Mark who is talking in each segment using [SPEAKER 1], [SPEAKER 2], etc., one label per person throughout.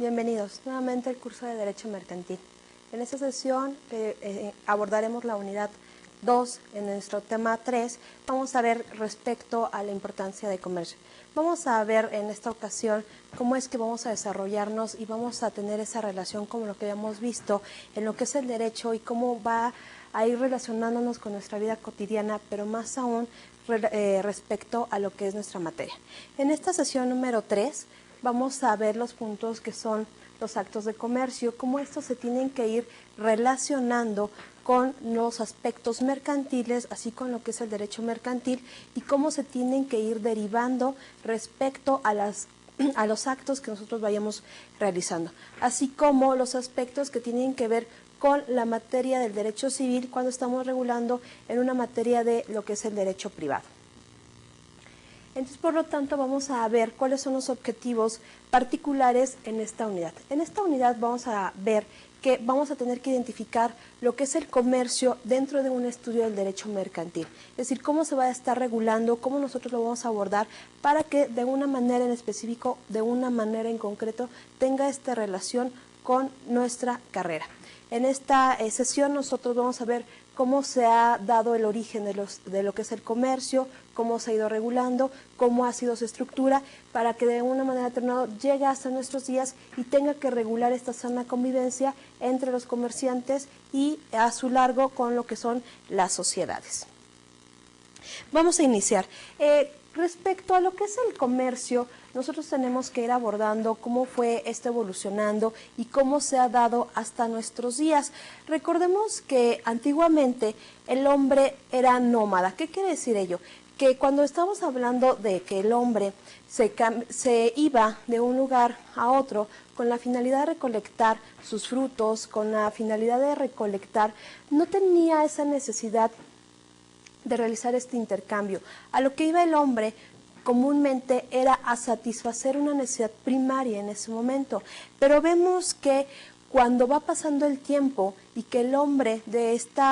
[SPEAKER 1] Bienvenidos nuevamente al curso de Derecho Mercantil. En esta sesión abordaremos la unidad 2 en nuestro tema 3. Vamos a ver respecto a la importancia de comercio. Vamos a ver en esta ocasión cómo es que vamos a desarrollarnos y vamos a tener esa relación como lo que habíamos visto en lo que es el derecho y cómo va a ir relacionándonos con nuestra vida cotidiana, pero más aún respecto a lo que es nuestra materia. En esta sesión número 3 vamos a ver los puntos que son los actos de comercio, cómo estos se tienen que ir relacionando con los aspectos mercantiles, así con lo que es el derecho mercantil, y cómo se tienen que ir derivando respecto a los actos que nosotros vayamos realizando, así como los aspectos que tienen que ver con la materia del derecho civil cuando estamos regulando en una materia de lo que es el derecho privado. Entonces, por lo tanto, vamos a ver cuáles son los objetivos particulares en esta unidad. En esta unidad vamos a ver que vamos a tener que identificar lo que es el comercio dentro de un estudio del derecho mercantil. Es decir, cómo se va a estar regulando, cómo nosotros lo vamos a abordar para que de una manera en específico, de una manera en concreto, tenga esta relación con nuestra carrera. En esta sesión nosotros vamos a ver cómo se ha dado el origen de lo que es el comercio, cómo se ha ido regulando, cómo ha sido su estructura, para que de una manera determinada llegue hasta nuestros días y tenga que regular esta sana convivencia entre los comerciantes y a su largo con lo que son las sociedades. Vamos a iniciar. Respecto a lo que es el comercio, nosotros tenemos que ir abordando cómo fue esto evolucionando y cómo se ha dado hasta nuestros días. Recordemos que antiguamente el hombre era nómada. ¿Qué quiere decir ello? Que cuando estamos hablando de que el hombre se iba de un lugar a otro con la finalidad de recolectar sus frutos, con la finalidad de recolectar, no tenía esa necesidad de realizar este intercambio. A lo que iba el hombre comúnmente era a satisfacer una necesidad primaria en ese momento, pero vemos que cuando va pasando el tiempo y que el hombre de este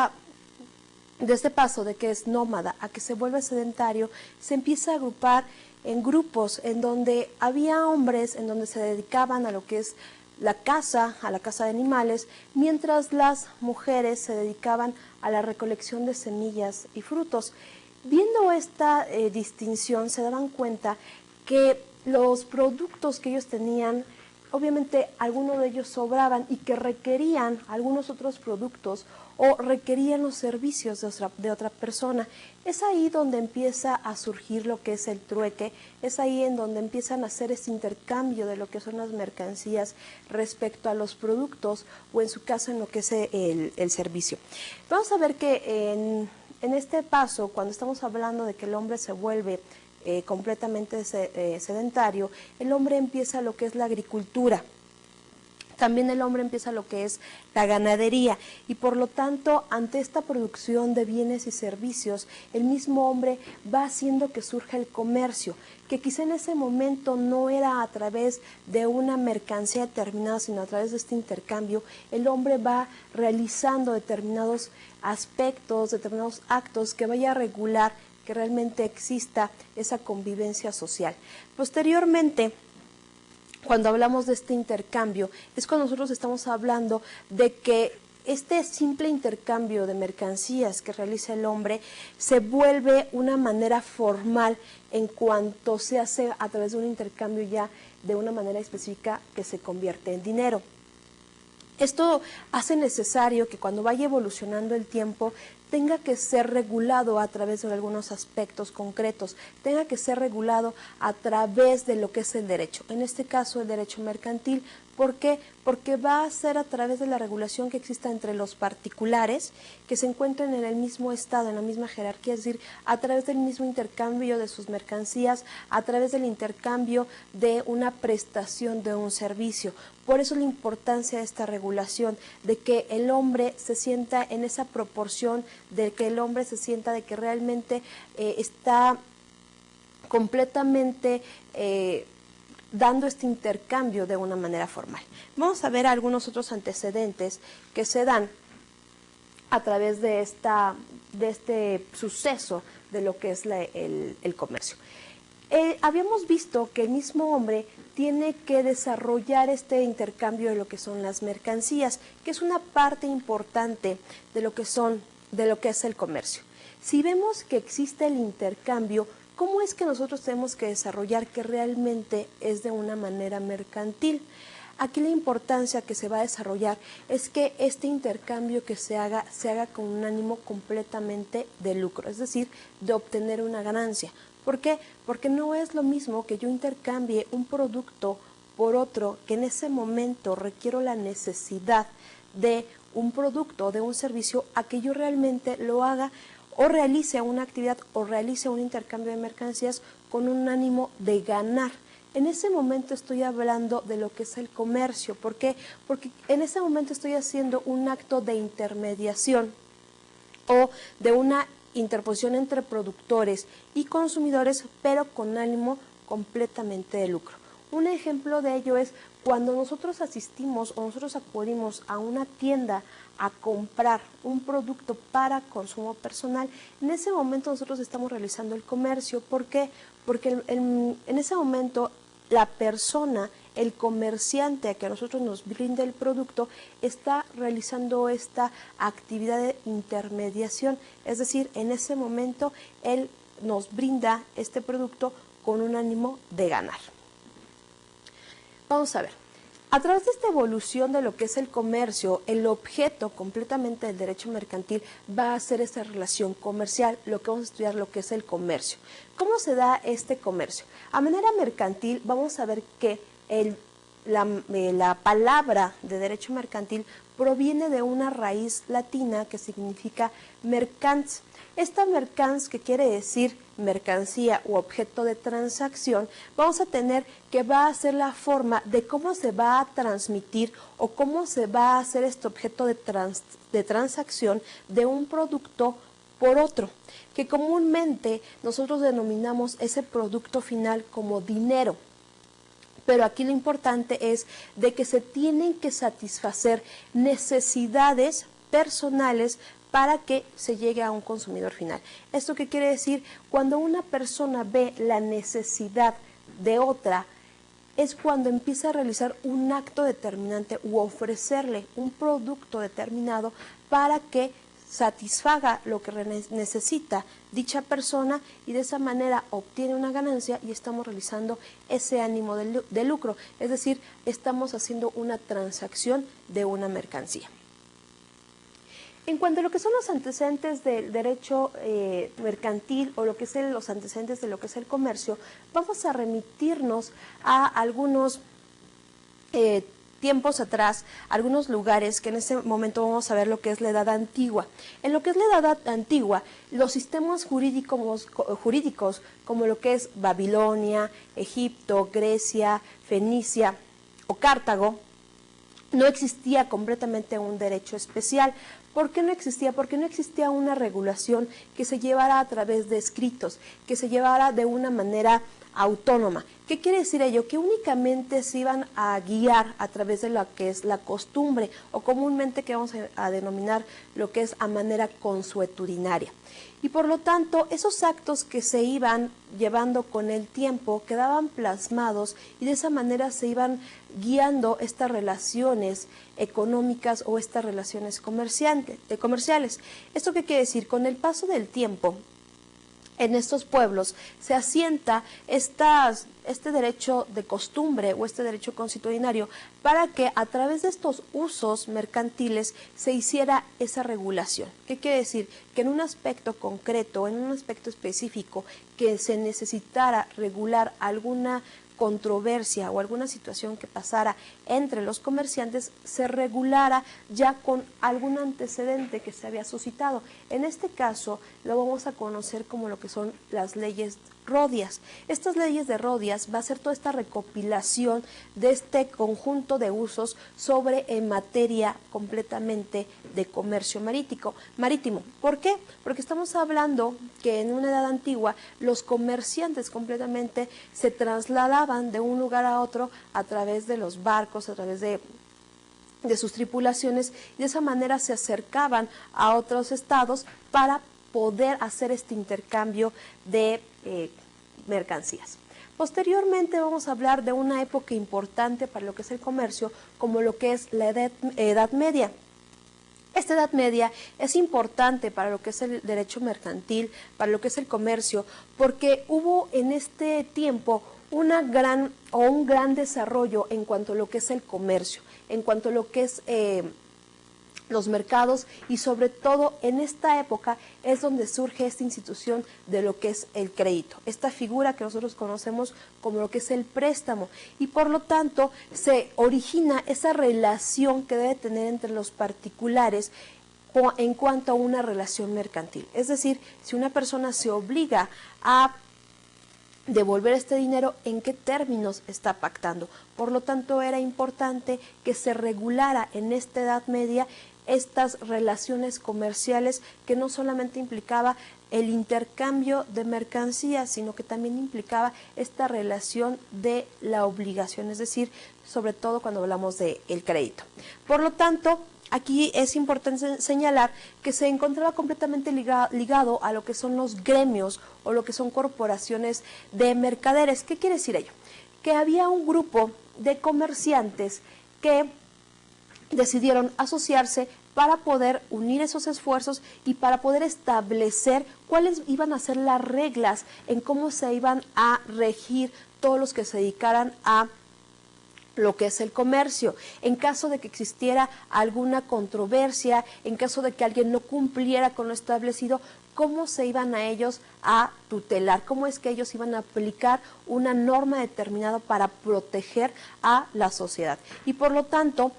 [SPEAKER 1] paso de que es nómada a que se vuelve sedentario, se empieza a agrupar en grupos en donde había hombres en donde se dedicaban a lo que es la caza de animales, mientras las mujeres se dedicaban a la recolección de semillas y frutos. Viendo esta distinción, se daban cuenta que los productos que ellos tenían, obviamente algunos de ellos sobraban y que requerían algunos otros productos o requerían los servicios de otra persona. Es ahí donde empieza a surgir lo que es el trueque, es ahí en donde empiezan a hacer ese intercambio de lo que son las mercancías respecto a los productos o en su caso en lo que es el servicio. Vamos a ver que en este paso, cuando estamos hablando de que el hombre se vuelve completamente sedentario, el hombre empieza lo que es la agricultura. También el hombre empieza lo que es la ganadería y por lo tanto ante esta producción de bienes y servicios el mismo hombre va haciendo que surja el comercio, que quizá en ese momento no era a través de una mercancía determinada sino a través de este intercambio. El hombre va realizando determinados aspectos, determinados actos que vaya a regular que realmente exista esa convivencia social. Posteriormente, cuando hablamos de este intercambio, es cuando nosotros estamos hablando de que este simple intercambio de mercancías que realiza el hombre se vuelve una manera formal en cuanto se hace a través de un intercambio ya de una manera específica que se convierte en dinero. Esto hace necesario que cuando vaya evolucionando el tiempo tenga que ser regulado a través de algunos aspectos concretos, tenga que ser regulado a través de lo que es el derecho, en este caso el derecho mercantil. ¿Por qué? Porque va a ser a través de la regulación que exista entre los particulares que se encuentren en el mismo estado, en la misma jerarquía, es decir, a través del mismo intercambio de sus mercancías, a través del intercambio de una prestación de un servicio. Por eso la importancia de esta regulación, de que el hombre se sienta en esa proporción, de que el hombre se sienta de que realmente está completamente dando este intercambio de una manera formal. Vamos a ver algunos otros antecedentes que se dan a través de este suceso de lo que es el comercio. Habíamos visto que el mismo hombre tiene que desarrollar este intercambio de lo que son las mercancías, que es una parte importante de lo que es el comercio. Si vemos que existe el intercambio, ¿cómo es que nosotros tenemos que desarrollar que realmente es de una manera mercantil? Aquí la importancia que se va a desarrollar es que este intercambio que se haga con un ánimo completamente de lucro, es decir, de obtener una ganancia. ¿Por qué? Porque no es lo mismo que yo intercambie un producto por otro, que en ese momento requiero la necesidad de un producto, de un servicio, a que yo realmente lo haga o realice una actividad o realice un intercambio de mercancías con un ánimo de ganar. En ese momento estoy hablando de lo que es el comercio. ¿Por qué? Porque en ese momento estoy haciendo un acto de intermediación o de una interposición entre productores y consumidores, pero con ánimo completamente de lucro. Un ejemplo de ello es cuando nosotros asistimos o nosotros acudimos a una tienda a comprar un producto para consumo personal. En ese momento nosotros estamos realizando el comercio. ¿Por qué? Porque en ese momento la persona, el comerciante a que a nosotros nos brinda el producto, está realizando esta actividad de intermediación. Es decir, en ese momento él nos brinda este producto con un ánimo de ganar. Vamos a ver. A través de esta evolución de lo que es el comercio, el objeto completamente del derecho mercantil va a ser esta relación comercial, lo que vamos a estudiar lo que es el comercio. ¿Cómo se da este comercio? A manera mercantil vamos a ver que la palabra de derecho mercantil proviene de una raíz latina que significa mercans. Esta mercans, que quiere decir mercancía u objeto de transacción, vamos a tener que va a ser la forma de cómo se va a transmitir o cómo se va a hacer este objeto de transacción de un producto por otro, que comúnmente nosotros denominamos ese producto final como dinero. Pero aquí lo importante es de que se tienen que satisfacer necesidades personales para que se llegue a un consumidor final. ¿Esto qué quiere decir? Cuando una persona ve la necesidad de otra, es cuando empieza a realizar un acto determinante u ofrecerle un producto determinado para que satisfaga lo que necesita dicha persona, y de esa manera obtiene una ganancia y estamos realizando ese ánimo de lucro, es decir, estamos haciendo una transacción de una mercancía. En cuanto a lo que son los antecedentes del derecho mercantil o lo que es los antecedentes de lo que es el comercio, vamos a remitirnos a algunos tiempos atrás, algunos lugares que en este momento vamos a ver lo que es la Edad Antigua. En lo que es la Edad Antigua, los sistemas jurídicos como lo que es Babilonia, Egipto, Grecia, Fenicia o Cartago, no existía completamente un derecho especial. ¿Por qué no existía? Porque no existía una regulación que se llevara a través de escritos, que se llevara de una manera autónoma. ¿Qué quiere decir ello? Que únicamente se iban a guiar a través de lo que es la costumbre, o comúnmente que vamos a denominar lo que es a manera consuetudinaria. Y por lo tanto, esos actos que se iban llevando con el tiempo quedaban plasmados, y de esa manera se iban guiando estas relaciones económicas o estas relaciones comerciales. ¿Esto qué quiere decir? Con el paso del tiempo, en estos pueblos se asienta este derecho de costumbre o este derecho consuetudinario para que a través de estos usos mercantiles se hiciera esa regulación. ¿Qué quiere decir? Que en un aspecto concreto, en un aspecto específico, que se necesitara regular alguna controversia o alguna situación que pasara entre los comerciantes, se regulara ya con algún antecedente que se había suscitado. En este caso lo vamos a conocer como lo que son las leyes Rodias. Estas leyes de Rodias va a ser toda esta recopilación de este conjunto de usos sobre en materia completamente de comercio marítimo. ¿Por qué? Porque estamos hablando que en una edad antigua los comerciantes completamente se trasladaban de un lugar a otro a través de los barcos, a través de sus tripulaciones, y de esa manera se acercaban a otros estados para poder hacer este intercambio de mercancías. Posteriormente vamos a hablar de una época importante para lo que es el comercio, como lo que es la Edad Media. Esta Edad Media es importante para lo que es el derecho mercantil, para lo que es el comercio, porque hubo en este tiempo un gran desarrollo en cuanto a lo que es el comercio, en cuanto a lo que es los mercados, y sobre todo en esta época es donde surge esta institución de lo que es el crédito, esta figura que nosotros conocemos como lo que es el préstamo, y por lo tanto se origina esa relación que debe tener entre los particulares en cuanto a una relación mercantil. Es decir, si una persona se obliga a devolver este dinero, ¿en qué términos está pactando? Por lo tanto, era importante que se regulara en esta Edad Media estas relaciones comerciales, que no solamente implicaba el intercambio de mercancías, sino que también implicaba esta relación de la obligación, es decir, sobre todo cuando hablamos del crédito. Por lo tanto, aquí es importante señalar que se encontraba completamente ligado a lo que son los gremios o lo que son corporaciones de mercaderes. ¿Qué quiere decir ello? Que había un grupo de comerciantes que decidieron asociarse para poder unir esos esfuerzos y para poder establecer cuáles iban a ser las reglas en cómo se iban a regir todos los que se dedicaran a lo que es el comercio. En caso de que existiera alguna controversia, en caso de que alguien no cumpliera con lo establecido, cómo se iban a ellos a tutelar, cómo es que ellos iban a aplicar una norma determinada para proteger a la sociedad. Y por lo tanto,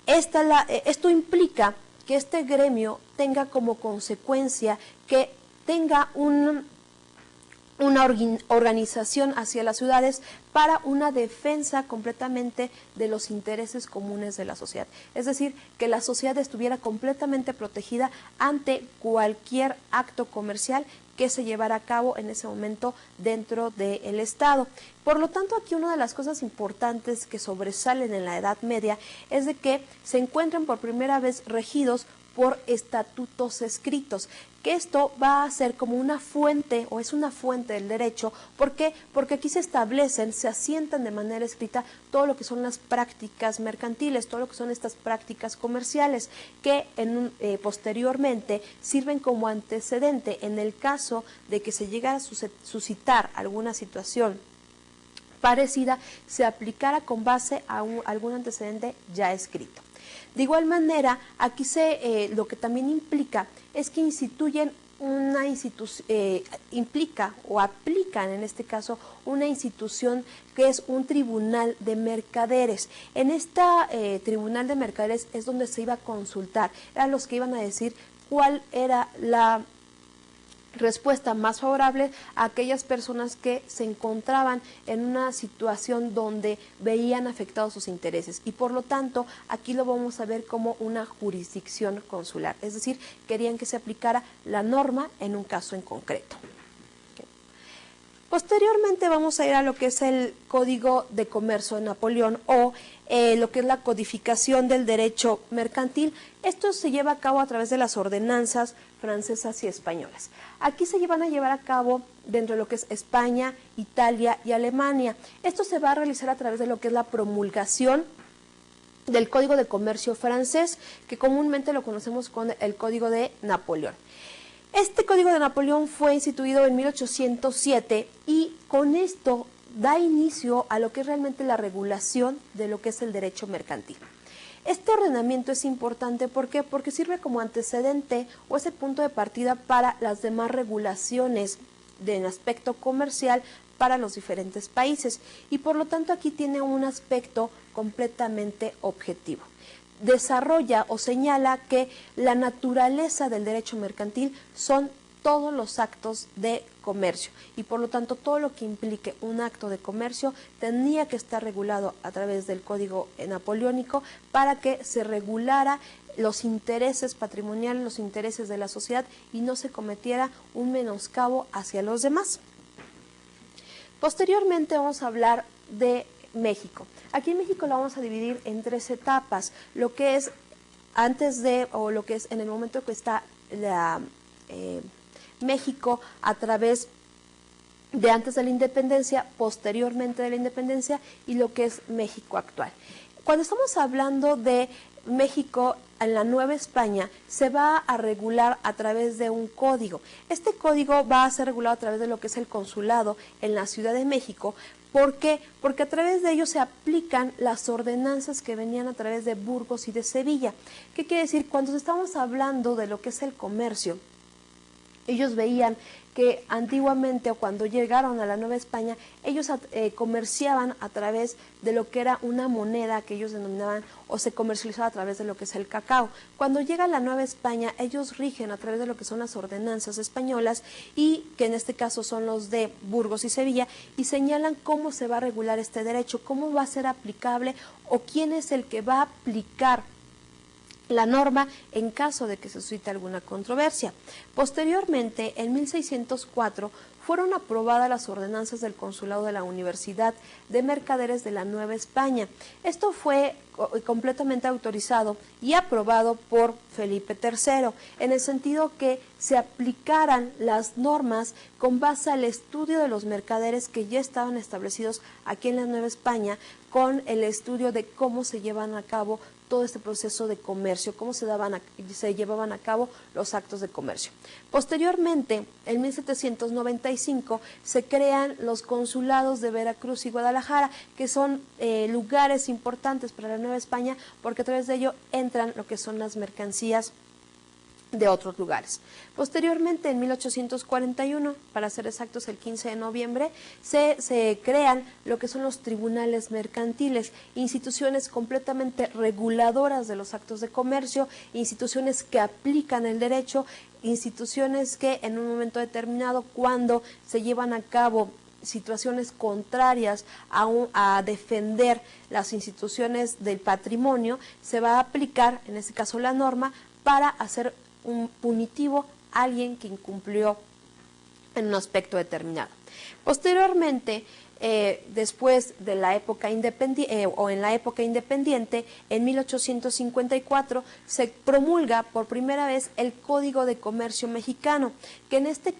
[SPEAKER 1] esto implica que este gremio tenga como consecuencia que tenga una organización hacia las ciudades para una defensa completamente de los intereses comunes de la sociedad. Es decir, que la sociedad estuviera completamente protegida ante cualquier acto comercial que se llevara a cabo en ese momento dentro del Estado. Por lo tanto, aquí una de las cosas importantes que sobresalen en la Edad Media es de que se encuentran por primera vez regidos por estatutos escritos, que esto va a ser como una fuente, o es una fuente del derecho. ¿Por qué? Porque aquí se establecen, se asientan de manera escrita todo lo que son las prácticas mercantiles, todo lo que son estas prácticas comerciales, que posteriormente sirven como antecedente en el caso de que se llegara a suscitar alguna situación parecida, se aplicara con base a algún antecedente ya escrito. De igual manera, aquí lo que también implica es que instituyen una institución, implica o aplican en este caso una institución que es un tribunal de mercaderes. En esta tribunal de mercaderes es donde se iba a consultar, eran los que iban a decir cuál era la respuesta más favorable a aquellas personas que se encontraban en una situación donde veían afectados sus intereses, y por lo tanto aquí lo vamos a ver como una jurisdicción consular, es decir, querían que se aplicara la norma en un caso en concreto. Posteriormente vamos a ir a lo que es el Código de Comercio de Napoleón, o lo que es la codificación del derecho mercantil. Esto se lleva a cabo a través de las ordenanzas francesas y españolas. Aquí se van a llevar a cabo dentro de lo que es España, Italia y Alemania. Esto se va a realizar a través de lo que es la promulgación del Código de Comercio francés, que comúnmente lo conocemos con el Código de Napoleón. Este Código de Napoleón fue instituido en 1807 y con esto da inicio a lo que es realmente la regulación de lo que es el derecho mercantil. Este ordenamiento es importante, ¿por qué? Porque sirve como antecedente o ese punto de partida para las demás regulaciones en aspecto comercial para los diferentes países, y por lo tanto aquí tiene un aspecto completamente objetivo. Desarrolla o señala que la naturaleza del derecho mercantil son todos los actos de comercio, y por lo tanto todo lo que implique un acto de comercio tenía que estar regulado a través del Código Napoleónico para que se regulara los intereses patrimoniales, los intereses de la sociedad, y no se cometiera un menoscabo hacia los demás. Posteriormente vamos a hablar de México. Aquí en México lo vamos a dividir en 3 etapas, lo que es antes de, o lo que es en el momento que está México a través de antes de la independencia, posteriormente de la independencia y lo que es México actual. Cuando estamos hablando de México en la Nueva España, se va a regular a través de un código. Este código va a ser regulado a través de lo que es el consulado en la Ciudad de México. ¿Por qué? Porque a través de ello se aplican las ordenanzas que venían a través de Burgos y de Sevilla. ¿Qué quiere decir? Cuando estamos hablando de lo que es el comercio, ellos veían que antiguamente o cuando llegaron a la Nueva España, ellos comerciaban a través de lo que era una moneda que ellos denominaban o se comercializaba a través de lo que es el cacao. Cuando llega la Nueva España, ellos rigen a través de lo que son las ordenanzas españolas y que en este caso son los de Burgos y Sevilla y señalan cómo se va a regular este derecho, cómo va a ser aplicable o quién es el que va a aplicar la norma en caso de que se suscite alguna controversia. Posteriormente, en 1604, fueron aprobadas las ordenanzas del Consulado de la Universidad de Mercaderes de la Nueva España. Esto fue completamente autorizado y aprobado por Felipe III, en el sentido que se aplicaran las normas con base al estudio de los mercaderes que ya estaban establecidos aquí en la Nueva España, con el estudio de cómo se llevan a cabo todo este proceso de comercio, cómo se llevaban a cabo los actos de comercio. Posteriormente, en 1795, se crean los consulados de Veracruz y Guadalajara, que son lugares importantes para la Nueva España, porque a través de ello entran lo que son las mercancías de otros lugares. Posteriormente, en 1841, para ser exactos el 15 de noviembre, se crean lo que son los tribunales mercantiles, instituciones completamente reguladoras de los actos de comercio, instituciones que aplican el derecho, instituciones que en un momento determinado, cuando se llevan a cabo situaciones contrarias a defender las instituciones del patrimonio, se va a aplicar, en este caso la norma, para hacer un punitivo a alguien que incumplió en un aspecto determinado. Posteriormente, después de la época independiente, en 1854 se promulga por primera vez el Código de Comercio Mexicano, que en este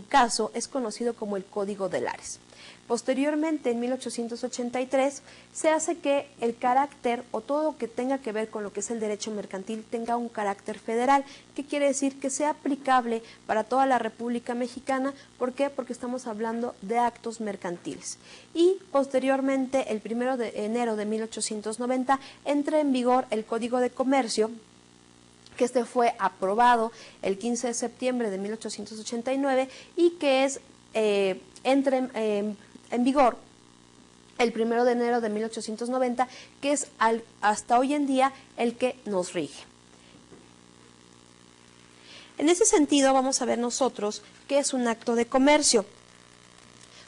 [SPEAKER 1] caso es conocido como el Código de Lares. Posteriormente, en 1883, se hace que el carácter o todo lo que tenga que ver con lo que es el derecho mercantil tenga un carácter federal. ¿Qué quiere decir? Que sea aplicable para toda la República Mexicana. ¿Por qué? Porque estamos hablando de actos mercantiles. Y posteriormente, el 1 de enero de 1890, entra en vigor el Código de Comercio, que este fue aprobado el 15 de septiembre de 1889 y que entra en vigor el 1 de enero de 1890, que es hasta hoy en día el que nos rige. En ese sentido, vamos a ver nosotros qué es un acto de comercio.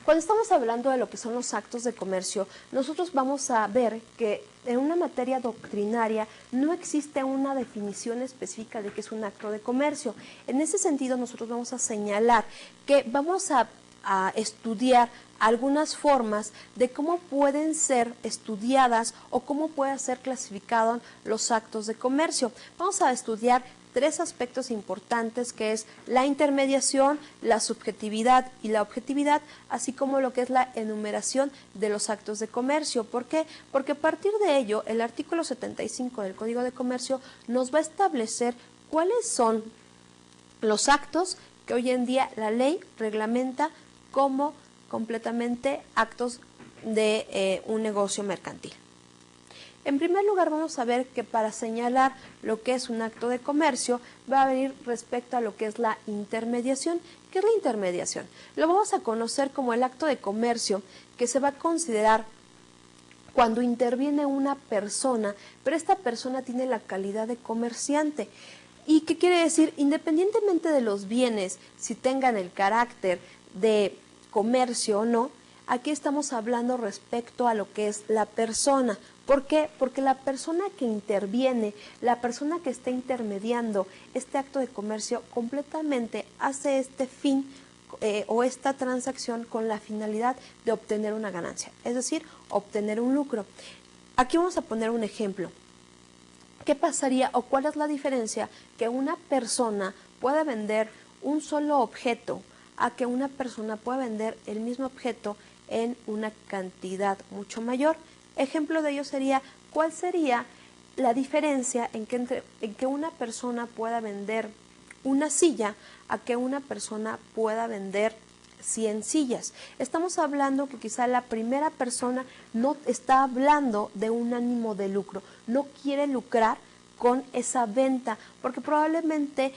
[SPEAKER 1] Cuando estamos hablando de lo que son los actos de comercio, nosotros vamos a ver que en una materia doctrinaria no existe una definición específica de qué es un acto de comercio. En ese sentido, nosotros vamos a señalar que vamos a estudiar algunas formas de cómo pueden ser estudiadas o cómo pueden ser clasificados los actos de comercio. Vamos a estudiar tres aspectos importantes, que es la intermediación, la subjetividad y la objetividad, así como lo que es la enumeración de los actos de comercio. ¿Por qué? Porque a partir de ello, el artículo 75 del Código de Comercio nos va a establecer cuáles son los actos que hoy en día la ley reglamenta como completamente actos de un negocio mercantil. En primer lugar, vamos a ver que para señalar lo que es un acto de comercio va a venir respecto a lo que es la intermediación. ¿Qué es la intermediación? Lo vamos a conocer como el acto de comercio que se va a considerar cuando interviene una persona, pero esta persona tiene la calidad de comerciante. ¿Y qué quiere decir? Independientemente de los bienes, si tengan el carácter de comercio o no, aquí estamos hablando respecto a lo que es la persona. ¿Por qué? Porque la persona que interviene, la persona que está intermediando este acto de comercio completamente hace este fin o esta transacción con la finalidad de obtener una ganancia, es decir, obtener un lucro. Aquí vamos a poner un ejemplo. ¿Qué pasaría o cuál es la diferencia que una persona pueda vender un solo objeto a que una persona pueda vender el mismo objeto en una cantidad mucho mayor. Ejemplo de ello sería, ¿cuál sería la diferencia en que una persona pueda vender una silla a que una persona pueda vender 100 sillas? Estamos hablando que quizá la primera persona no está hablando de un ánimo de lucro, no quiere lucrar con esa venta, porque probablemente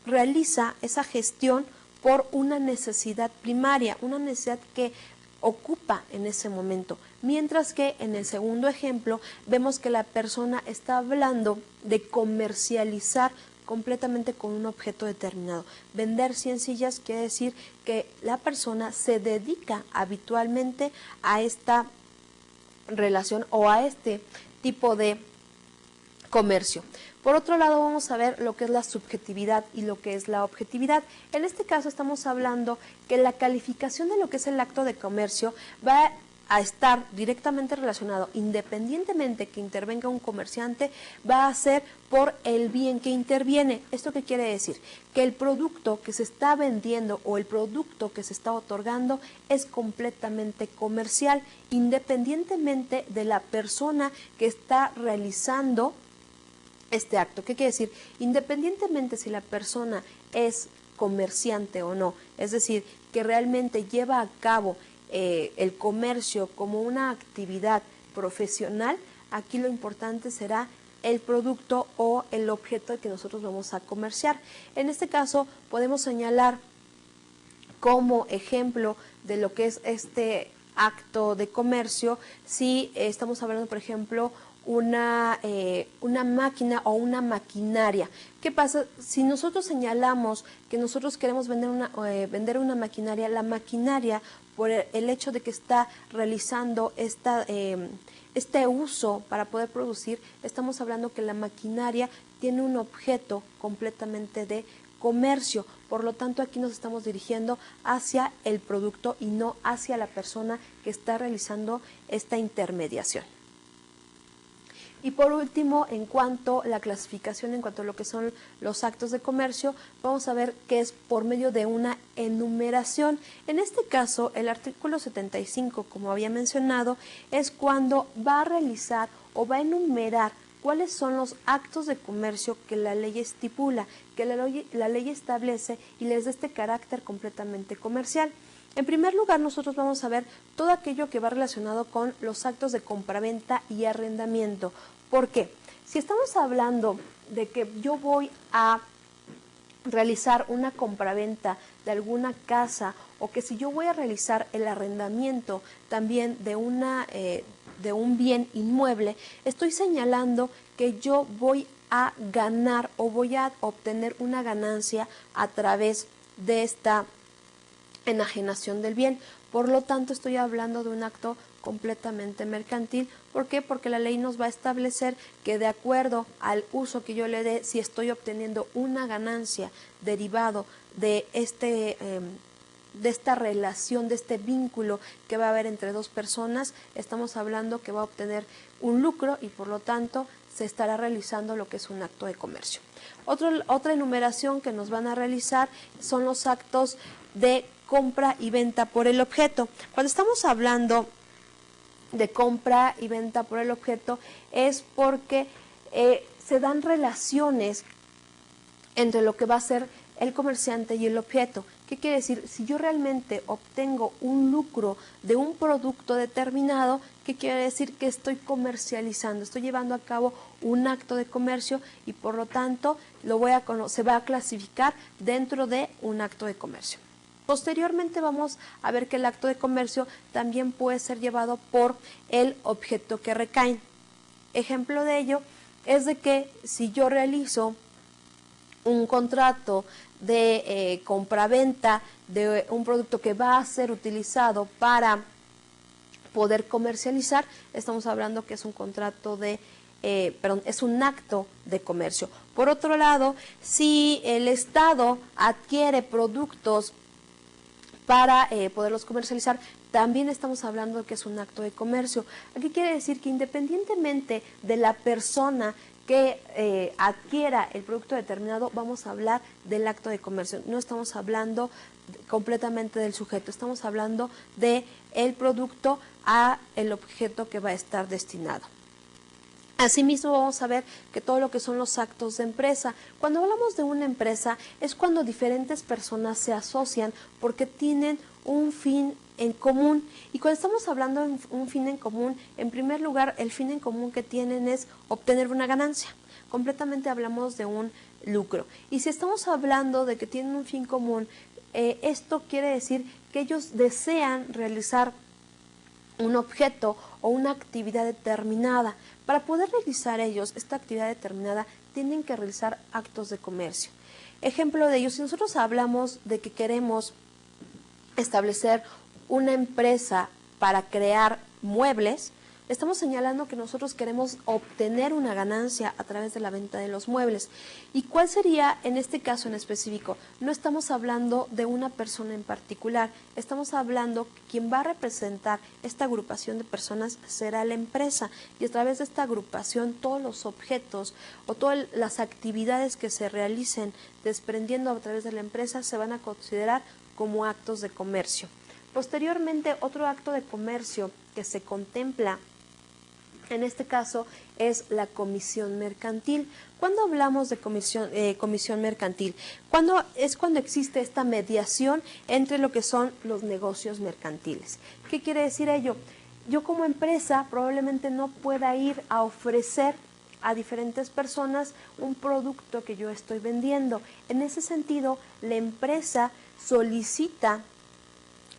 [SPEAKER 1] realiza esa gestión por una necesidad primaria, una necesidad que ocupa en ese momento. Mientras que en el segundo ejemplo vemos que la persona está hablando de comercializar completamente con un objeto determinado. Vender 100 sillas quiere decir que la persona se dedica habitualmente a esta relación o a este tipo de comercio. Por otro lado, vamos a ver lo que es la subjetividad y lo que es la objetividad. En este caso estamos hablando que la calificación de lo que es el acto de comercio va a estar directamente relacionado, independientemente que intervenga un comerciante, va a ser por el bien que interviene. ¿Esto qué quiere decir? Que el producto que se está vendiendo o el producto que se está otorgando es completamente comercial, independientemente de la persona que está realizando este acto. ¿Qué quiere decir? Independientemente si la persona es comerciante o no, es decir, que realmente lleva a cabo el comercio como una actividad profesional, aquí lo importante será el producto o el objeto que nosotros vamos a comerciar. En este caso podemos señalar como ejemplo de lo que es este acto de comercio, si estamos hablando, por ejemplo, una máquina o una maquinaria. ¿Qué pasa? Si nosotros señalamos que nosotros queremos vender una maquinaria, la maquinaria, por el hecho de que está realizando este uso para poder producir, estamos hablando que la maquinaria tiene un objeto completamente de comercio. Por lo tanto, aquí nos estamos dirigiendo hacia el producto y no hacia la persona que está realizando esta intermediación. Y por último, en cuanto a la clasificación, en cuanto a lo que son los actos de comercio, vamos a ver que es por medio de una enumeración. En este caso, el artículo 75, como había mencionado, es cuando va a realizar o va a enumerar cuáles son los actos de comercio que la ley estipula, que la ley establece y les da este carácter completamente comercial. En primer lugar, nosotros vamos a ver todo aquello que va relacionado con los actos de compraventa y arrendamiento. ¿Por qué? Si estamos hablando de que yo voy a realizar una compraventa de alguna casa, o que si yo voy a realizar el arrendamiento también de un bien inmueble, estoy señalando que yo voy a ganar o voy a obtener una ganancia a través de esta enajenación del bien. Por lo tanto, estoy hablando de un acto completamente mercantil. ¿Por qué? Porque la ley nos va a establecer que de acuerdo al uso que yo le dé, si estoy obteniendo una ganancia derivado de esta relación, de este vínculo que va a haber entre dos personas, estamos hablando que va a obtener un lucro y por lo tanto se estará realizando lo que es un acto de comercio. Otra enumeración que nos van a realizar son los actos de compra y venta por el objeto. Cuando estamos hablando de compra y venta por el objeto es porque se dan relaciones entre lo que va a ser el comerciante y el objeto. ¿Qué quiere decir? Si yo realmente obtengo un lucro de un producto determinado, ¿qué quiere decir? Que estoy comercializando, estoy llevando a cabo un acto de comercio y por lo tanto se va a clasificar dentro de un acto de comercio. Posteriormente vamos a ver que el acto de comercio también puede ser llevado por el objeto que recae. Ejemplo de ello es de que si yo realizo un contrato de compraventa de un producto que va a ser utilizado para poder comercializar, estamos hablando que es un contrato es un acto de comercio. Por otro lado, si el Estado adquiere productos para poderlos comercializar, también estamos hablando de que es un acto de comercio. Aquí quiere decir que independientemente de la persona que adquiera el producto determinado, vamos a hablar del acto de comercio. No estamos hablando completamente del sujeto. Estamos hablando de el producto a el objeto que va a estar destinado. Asimismo, vamos a ver que todo lo que son los actos de empresa. Cuando hablamos de una empresa es cuando diferentes personas se asocian porque tienen un fin en común. Y cuando estamos hablando de un fin en común, en primer lugar, el fin en común que tienen es obtener una ganancia. Completamente hablamos de un lucro. Y si estamos hablando de que tienen un fin común, esto quiere decir que ellos desean realizar un objeto o una actividad determinada. Para poder realizar ellos esta actividad determinada, tienen que realizar actos de comercio. Ejemplo de ello, si nosotros hablamos de que queremos establecer una empresa para crear muebles, estamos señalando que nosotros queremos obtener una ganancia a través de la venta de los muebles. ¿Y cuál sería en este caso en específico? No estamos hablando de una persona en particular, estamos hablando que quien va a representar esta agrupación de personas será la empresa, y a través de esta agrupación todos los objetos o todas las actividades que se realicen desprendiendo a través de la empresa se van a considerar como actos de comercio. Posteriormente, otro acto de comercio que se contempla en este caso es la comisión mercantil. ¿Cuándo hablamos de comisión mercantil? Cuando existe esta mediación entre lo que son los negocios mercantiles. ¿Qué quiere decir ello? Yo como empresa probablemente no pueda ir a ofrecer a diferentes personas un producto que yo estoy vendiendo. En ese sentido, la empresa solicita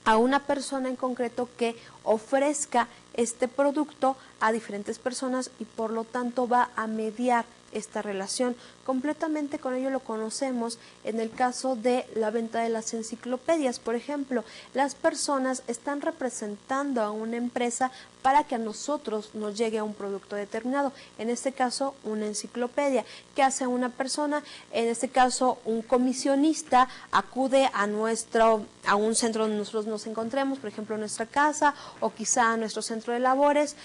[SPEAKER 1] a una persona en concreto que ofrezca este producto a diferentes personas y por lo tanto va a mediar esta relación. Completamente con ello lo conocemos en el caso de la venta de las enciclopedias. Por ejemplo, las personas están representando a una empresa para que a nosotros nos llegue un producto determinado, en este caso una enciclopedia. ¿Qué hace una persona? En este caso un comisionista acude a un centro donde nosotros nos encontremos, por ejemplo nuestra casa o quizá a nuestro centro de labores,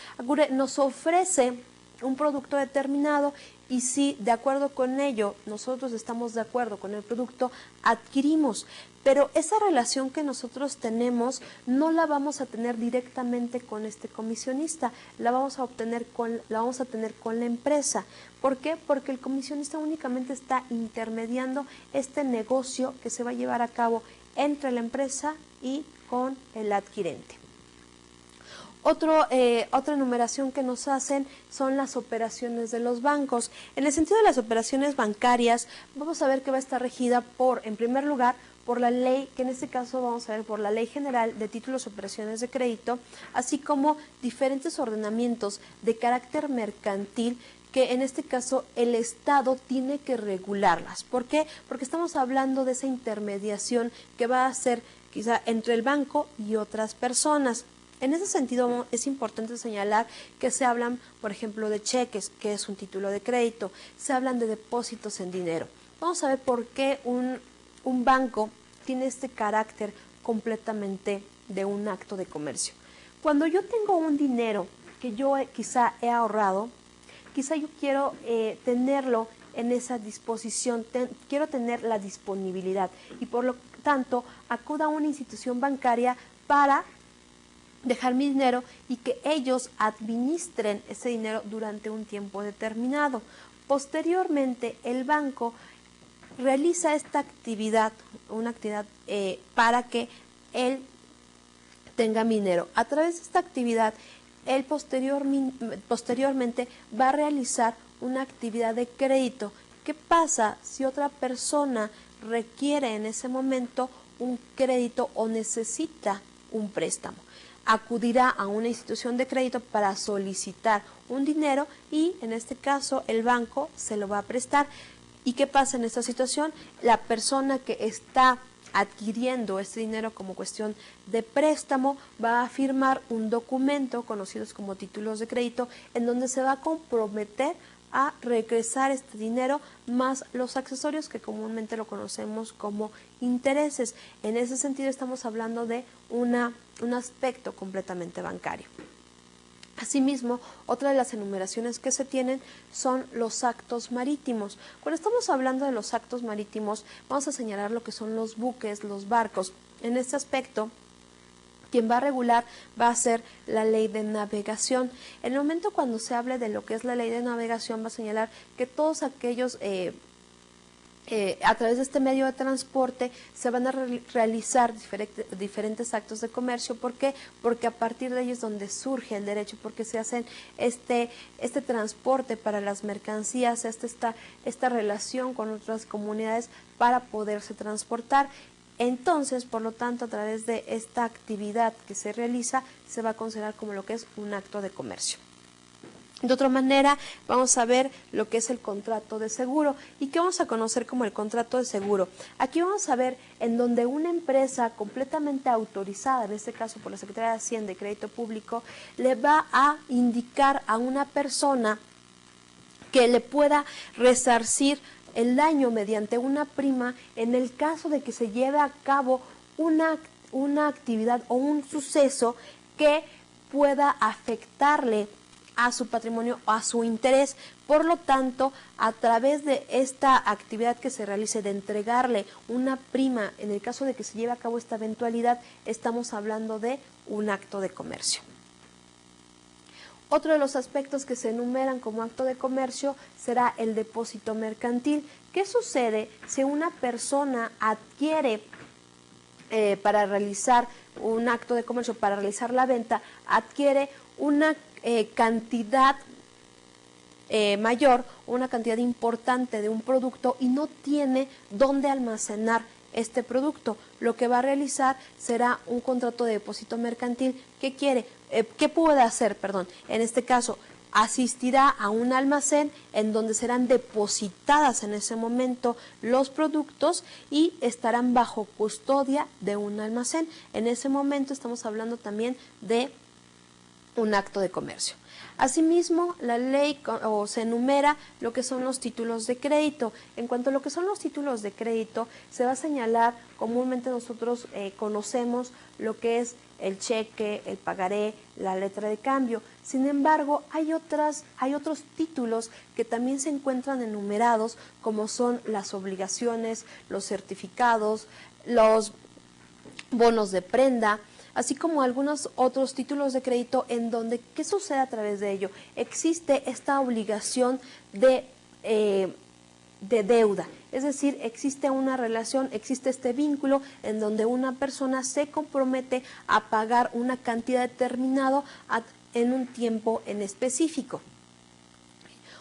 [SPEAKER 1] nos ofrece un producto determinado y si de acuerdo con ello nosotros estamos de acuerdo con el producto, adquirimos. Pero esa relación que nosotros tenemos no la vamos a tener directamente con este comisionista, la vamos a tener con la empresa. ¿Por qué? Porque el comisionista únicamente está intermediando este negocio que se va a llevar a cabo entre la empresa y con el adquirente. Otra enumeración que nos hacen son las operaciones de los bancos. En el sentido de las operaciones bancarias, vamos a ver que va a estar regida en primer lugar, por la ley, que en este caso vamos a ver por la Ley General de Títulos y Operaciones de Crédito, así como diferentes ordenamientos de carácter mercantil que en este caso el Estado tiene que regularlas. ¿Por qué? Porque estamos hablando de esa intermediación que va a ser quizá entre el banco y otras personas. En ese sentido es importante señalar que se hablan, por ejemplo, de cheques, que es un título de crédito, se hablan de depósitos en dinero. Vamos a ver por qué un banco tiene este carácter completamente de un acto de comercio. Cuando yo tengo un dinero que yo quizá he ahorrado, quizá yo quiero tenerlo en esa disposición, quiero tener la disponibilidad y por lo tanto acudo a una institución bancaria para dejar mi dinero y que ellos administren ese dinero durante un tiempo determinado. Posteriormente, el banco realiza esta actividad, una actividad para que él tenga mi dinero. A través de esta actividad, él posteriormente va a realizar una actividad de crédito. ¿Qué pasa si otra persona requiere en ese momento un crédito o necesita un préstamo? Acudirá a una institución de crédito para solicitar un dinero y en este caso el banco se lo va a prestar. ¿Y qué pasa en esta situación? La persona que está adquiriendo este dinero como cuestión de préstamo va a firmar un documento conocidos como títulos de crédito en donde se va a comprometer a regresar este dinero más los accesorios que comúnmente lo conocemos como intereses. En ese sentido estamos hablando de un aspecto completamente bancario. Asimismo, otra de las enumeraciones que se tienen son los actos marítimos. Cuando estamos hablando de los actos marítimos, vamos a señalar lo que son los buques, los barcos. En este aspecto, quien va a regular va a ser la ley de navegación. En el momento cuando se hable de lo que es la ley de navegación, va a señalar que todos aquellos a través de este medio de transporte se van a realizar diferentes actos de comercio. ¿Por qué? Porque a partir de ellos es donde surge el derecho, porque se hacen este transporte para las mercancías, esta relación con otras comunidades para poderse transportar. Entonces, por lo tanto, a través de esta actividad que se realiza, se va a considerar como lo que es un acto de comercio. De otra manera, vamos a ver lo que es el contrato de seguro. ¿Y qué vamos a conocer como el contrato de seguro? Aquí vamos a ver en donde una empresa completamente autorizada, en este caso por la Secretaría de Hacienda y Crédito Público, le va a indicar a una persona que le pueda resarcir el daño mediante una prima en el caso de que se lleve a cabo una actividad o un suceso que pueda afectarle a su patrimonio o a su interés. Por lo tanto, a través de esta actividad que se realice de entregarle una prima, en el caso de que se lleve a cabo esta eventualidad, estamos hablando de un acto de comercio. Otro de los aspectos que se enumeran como acto de comercio será el depósito mercantil. ¿Qué sucede si una persona adquiere para realizar un acto de comercio, para realizar la venta, adquiere una cantidad mayor, una cantidad importante de un producto y no tiene dónde almacenar este producto? Lo que va a realizar será un contrato de depósito mercantil. ¿Qué puede hacer? En este caso, asistirá a un almacén en donde serán depositadas en ese momento los productos y estarán bajo custodia de un almacén. En ese momento estamos hablando también de un acto de comercio. Asimismo, la ley se enumera lo que son los títulos de crédito. En cuanto a lo que son los títulos de crédito, se va a señalar, comúnmente nosotros conocemos lo que es el cheque, el pagaré, la letra de cambio. Sin embargo, hay otros títulos que también se encuentran enumerados, como son las obligaciones, los certificados, los bonos de prenda, así como algunos otros títulos de crédito en donde, ¿qué sucede a través de ello? Existe esta obligación de deuda, es decir, existe una relación, existe este vínculo en donde una persona se compromete a pagar una cantidad determinada en un tiempo en específico.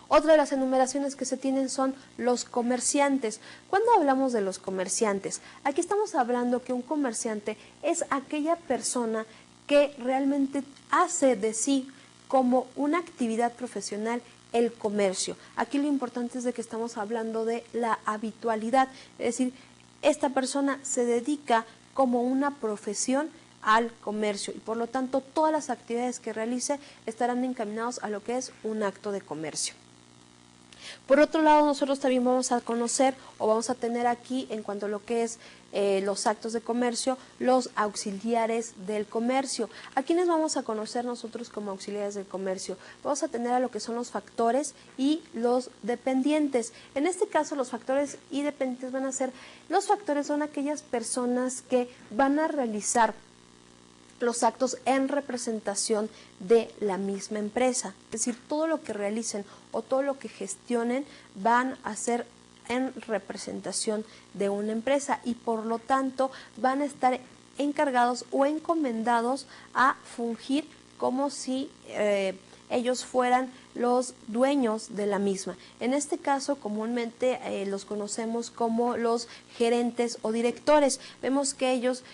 [SPEAKER 1] Otra de las enumeraciones que se tienen son los comerciantes. ¿Cuándo hablamos de los comerciantes? Aquí estamos hablando que un comerciante es aquella persona que realmente hace de sí como una actividad profesional el comercio. Aquí lo importante es de que estamos hablando de la habitualidad, es decir, esta persona se dedica como una profesión al comercio y por lo tanto todas las actividades que realice estarán encaminadas a lo que es un acto de comercio. Por otro lado, nosotros también vamos a conocer o vamos a tener aquí, en cuanto a lo que es los actos de comercio, los auxiliares del comercio. ¿A quiénes vamos a conocer nosotros como auxiliares del comercio? Vamos a tener a lo que son los factores y los dependientes. En este caso, los factores y dependientes van a ser, los factores son aquellas personas que van a realizar los actos en representación de la misma empresa, es decir, todo lo que realicen o todo lo que gestionen van a ser en representación de una empresa y por lo tanto van a estar encargados o encomendados a fungir como si ellos fueran los dueños de la misma. En este caso, comúnmente los conocemos como los gerentes o directores. Vemos que ellos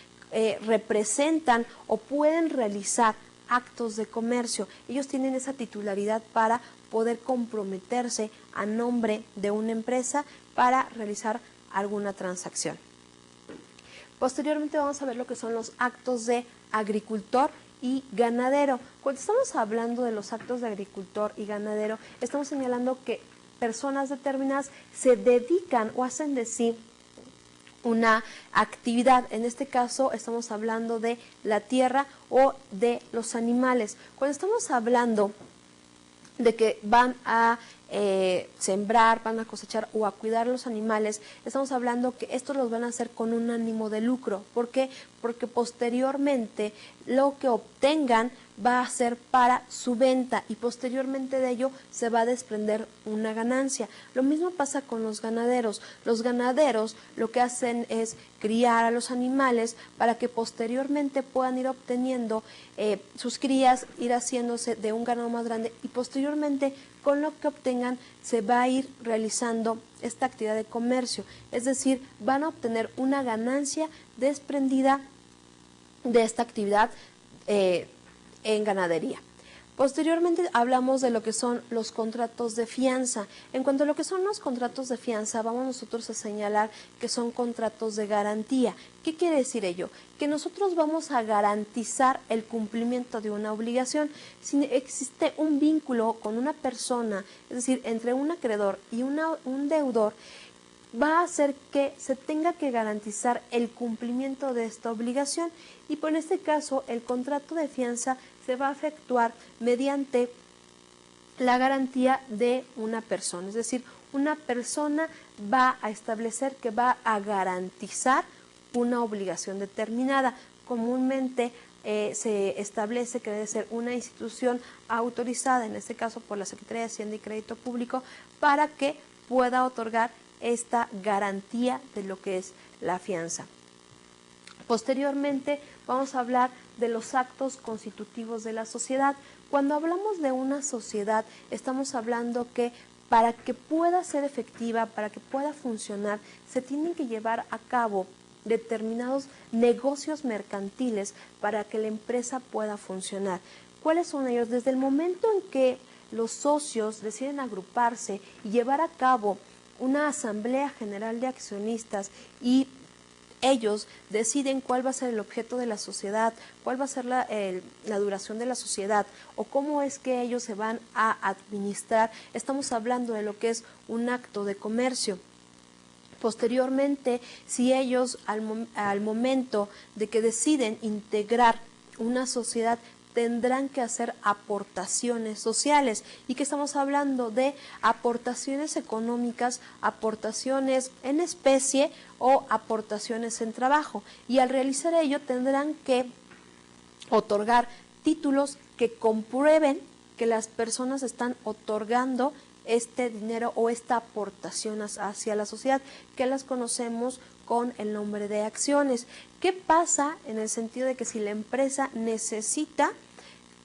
[SPEAKER 1] representan o pueden realizar actos de comercio. Ellos tienen esa titularidad para poder comprometerse a nombre de una empresa para realizar alguna transacción. Posteriormente vamos a ver lo que son los actos de agricultor y ganadero. Cuando estamos hablando de los actos de agricultor y ganadero, estamos señalando que personas determinadas se dedican o hacen de sí una actividad. En este caso estamos hablando de la tierra o de los animales. Cuando estamos hablando de que van a sembrar, van a cosechar o a cuidar los animales, estamos hablando que estos los van a hacer con un ánimo de lucro. ¿Por qué? Porque posteriormente lo que obtengan va a ser para su venta y posteriormente de ello se va a desprender una ganancia. Lo mismo pasa con los ganaderos. Los ganaderos lo que hacen es criar a los animales para que posteriormente puedan ir obteniendo sus crías, ir haciéndose de un ganado más grande y posteriormente con lo que obtengan se va a ir realizando esta actividad de comercio. Es decir, van a obtener una ganancia desprendida de esta actividad en ganadería. Posteriormente hablamos de lo que son los contratos de fianza. En cuanto a lo que son los contratos de fianza, vamos nosotros a señalar que son contratos de garantía. ¿Qué quiere decir ello? Que nosotros vamos a garantizar el cumplimiento de una obligación. Si existe un vínculo con una persona, es decir, entre un acreedor y un deudor, va a hacer que se tenga que garantizar el cumplimiento de esta obligación y por este caso el contrato de fianza se va a efectuar mediante la garantía de una persona, es decir, una persona va a establecer que va a garantizar una obligación determinada. Comúnmente se establece que debe ser una institución autorizada, en este caso por la Secretaría de Hacienda y Crédito Público, para que pueda otorgar esta garantía de lo que es la fianza. Posteriormente vamos a hablar de los actos constitutivos de la sociedad. Cuando hablamos de una sociedad, estamos hablando que para que pueda ser efectiva, para que pueda funcionar, se tienen que llevar a cabo determinados negocios mercantiles para que la empresa pueda funcionar. ¿Cuáles son ellos? Desde el momento en que los socios deciden agruparse y llevar a cabo una asamblea general de accionistas y ellos deciden cuál va a ser el objeto de la sociedad, cuál va a ser la duración de la sociedad o cómo es que ellos se van a administrar. Estamos hablando de lo que es un acto de comercio. Posteriormente, si ellos al momento de que deciden integrar una sociedad tendrán que hacer aportaciones sociales. ¿Y qué estamos hablando? De aportaciones económicas, aportaciones en especie o aportaciones en trabajo. Y al realizar ello tendrán que otorgar títulos que comprueben que las personas están otorgando este dinero o esta aportación hacia la sociedad, que las conocemos con el nombre de acciones. ¿Qué pasa en el sentido de que si la empresa necesita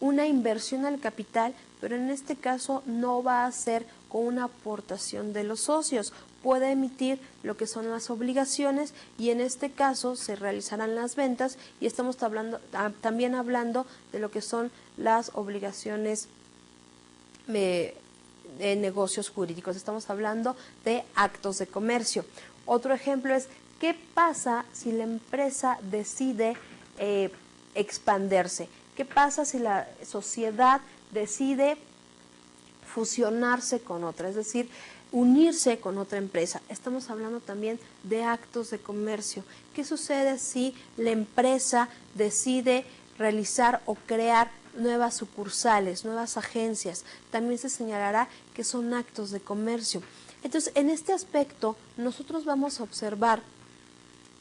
[SPEAKER 1] una inversión al capital, pero en este caso no va a ser con una aportación de los socios? Puede emitir lo que son las obligaciones y en este caso se realizarán las ventas y estamos también hablando de lo que son las obligaciones de negocios jurídicos. Estamos hablando de actos de comercio. Otro ejemplo es ¿qué pasa si la empresa decide expandirse? ¿Qué pasa si la sociedad decide fusionarse con otra? Es decir, unirse con otra empresa. Estamos hablando también de actos de comercio. ¿Qué sucede si la empresa decide realizar o crear nuevas sucursales, nuevas agencias? También se señalará que son actos de comercio. Entonces, en este aspecto, nosotros vamos a observar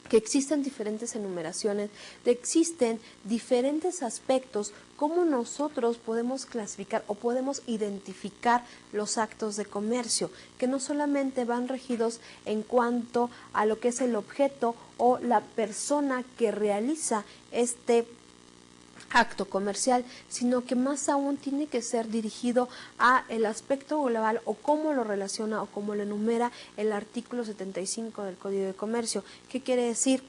[SPEAKER 1] que existen diferentes enumeraciones, existen diferentes aspectos, cómo nosotros podemos clasificar o podemos identificar los actos de comercio, que no solamente van regidos en cuanto a lo que es el objeto o la persona que realiza este acto comercial, sino que más aún tiene que ser dirigido a el aspecto global o cómo lo relaciona o cómo lo enumera el artículo 75 del Código de Comercio. ¿Qué quiere decir?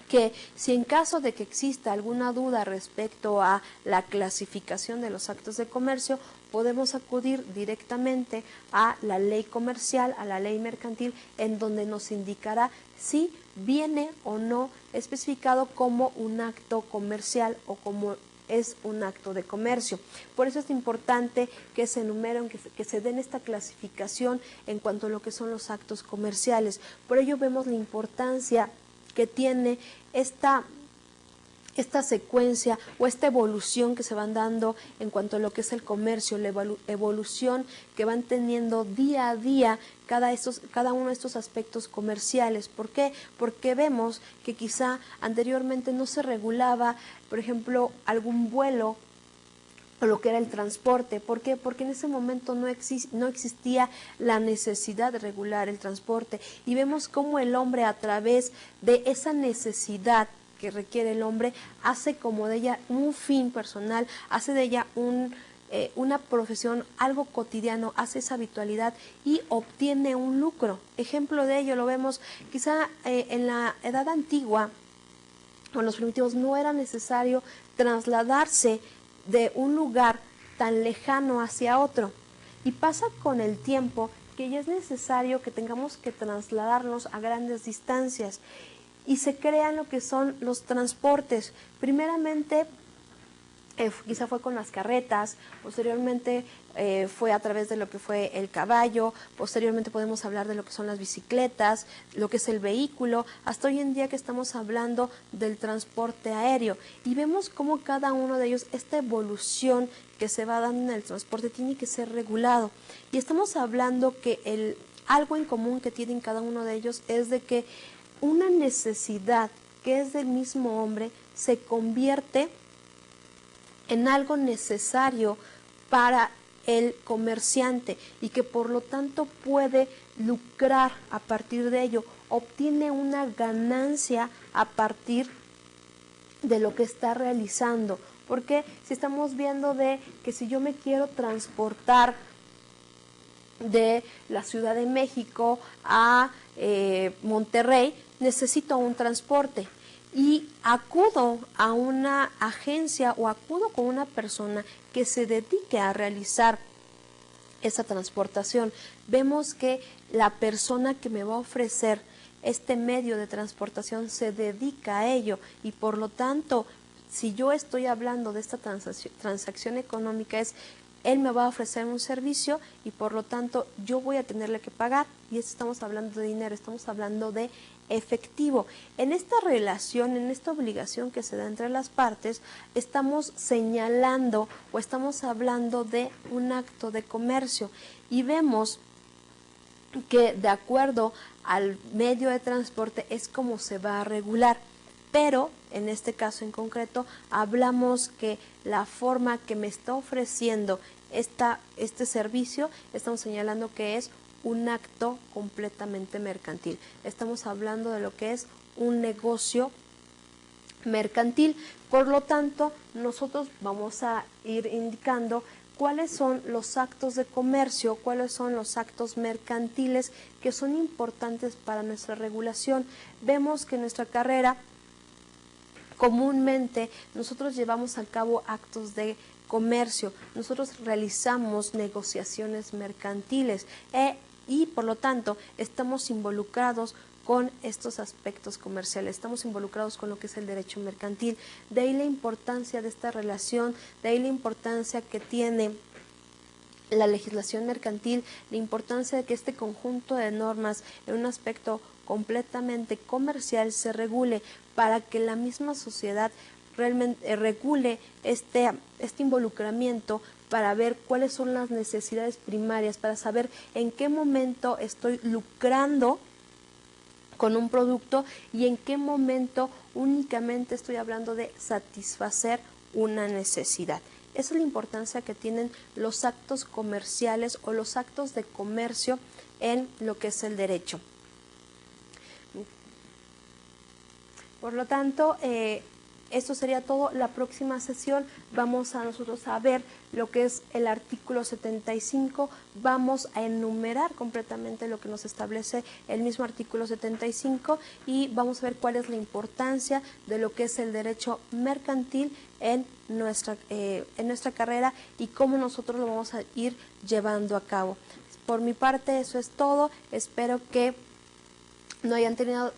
[SPEAKER 1] Que si en caso de que exista alguna duda respecto a la clasificación de los actos de comercio, podemos acudir directamente a la ley comercial, a la ley mercantil, en donde nos indicará si viene o no especificado como un acto comercial o como es un acto de comercio. Por eso es importante que se enumeren, que se den esta clasificación en cuanto a lo que son los actos comerciales. Por ello vemos la importancia que tiene esta secuencia o esta evolución que se van dando en cuanto a lo que es el comercio, la evolución que van teniendo día a día cada uno de estos aspectos comerciales. ¿Por qué? Porque vemos que quizá anteriormente no se regulaba, por ejemplo, algún vuelo o lo que era el transporte. ¿Por qué? Porque en ese momento no existía la necesidad de regular el transporte, y vemos cómo el hombre, a través de esa necesidad que requiere el hombre, hace como de ella un fin personal, hace de ella una profesión, algo cotidiano, hace esa habitualidad y obtiene un lucro. Ejemplo de ello lo vemos quizá en la edad antigua, con los primitivos, no era necesario trasladarse de un lugar tan lejano hacia otro, y pasa con el tiempo que ya es necesario que tengamos que trasladarnos a grandes distancias, y se crean lo que son los transportes. Primeramente quizá fue con las carretas, posteriormente fue a través de lo que fue el caballo, posteriormente podemos hablar de lo que son las bicicletas, lo que es el vehículo, hasta hoy en día que estamos hablando del transporte aéreo, y vemos cómo cada uno de ellos, esta evolución que se va dando en el transporte, tiene que ser regulado. Y estamos hablando que algo en común que tienen cada uno de ellos es de que una necesidad que es del mismo hombre se convierte en algo necesario para el comerciante, y que por lo tanto puede lucrar a partir de ello, obtiene una ganancia a partir de lo que está realizando. Porque si estamos viendo de que si yo me quiero transportar de la Ciudad de México a Monterrey, necesito un transporte, y acudo a una agencia o acudo con una persona que se dedique a realizar esa transportación. Vemos que la persona que me va a ofrecer este medio de transportación se dedica a ello, y por lo tanto, si yo estoy hablando de esta transacción económica, él me va a ofrecer un servicio y por lo tanto yo voy a tenerle que pagar, y estamos hablando de dinero, estamos hablando de efectivo. En esta relación, en esta obligación que se da entre las partes, estamos señalando o estamos hablando de un acto de comercio, y vemos que de acuerdo al medio de transporte es como se va a regular. Pero en este caso en concreto hablamos que la forma que me está ofreciendo este servicio, estamos señalando que es un acto completamente mercantil. Estamos hablando de lo que es un negocio mercantil. Por lo tanto, nosotros vamos a ir indicando cuáles son los actos de comercio, cuáles son los actos mercantiles que son importantes para nuestra regulación. Vemos que en nuestra carrera comúnmente nosotros llevamos a cabo actos de comercio, nosotros realizamos negociaciones mercantiles y por lo tanto estamos involucrados con estos aspectos comerciales, estamos involucrados con lo que es el derecho mercantil. De ahí la importancia de esta relación, de ahí la importancia que tiene la legislación mercantil, la importancia de que este conjunto de normas en un aspecto completamente comercial se regule, para que la misma sociedad realmente regule este involucramiento, para ver cuáles son las necesidades primarias, para saber en qué momento estoy lucrando con un producto y en qué momento únicamente estoy hablando de satisfacer una necesidad. Esa es la importancia que tienen los actos comerciales o los actos de comercio en lo que es el derecho. Por lo tanto, esto sería todo. La próxima sesión vamos a nosotros a ver lo que es el artículo 75, vamos a enumerar completamente lo que nos establece el mismo artículo 75 y vamos a ver cuál es la importancia de lo que es el derecho mercantil en nuestra carrera y cómo nosotros lo vamos a ir llevando a cabo. Por mi parte eso es todo, espero que no hayan tenido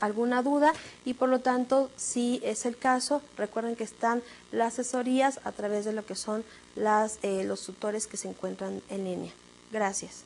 [SPEAKER 1] alguna duda, y por lo tanto, si es el caso, recuerden que están las asesorías a través de lo que son los tutores que se encuentran en línea. Gracias.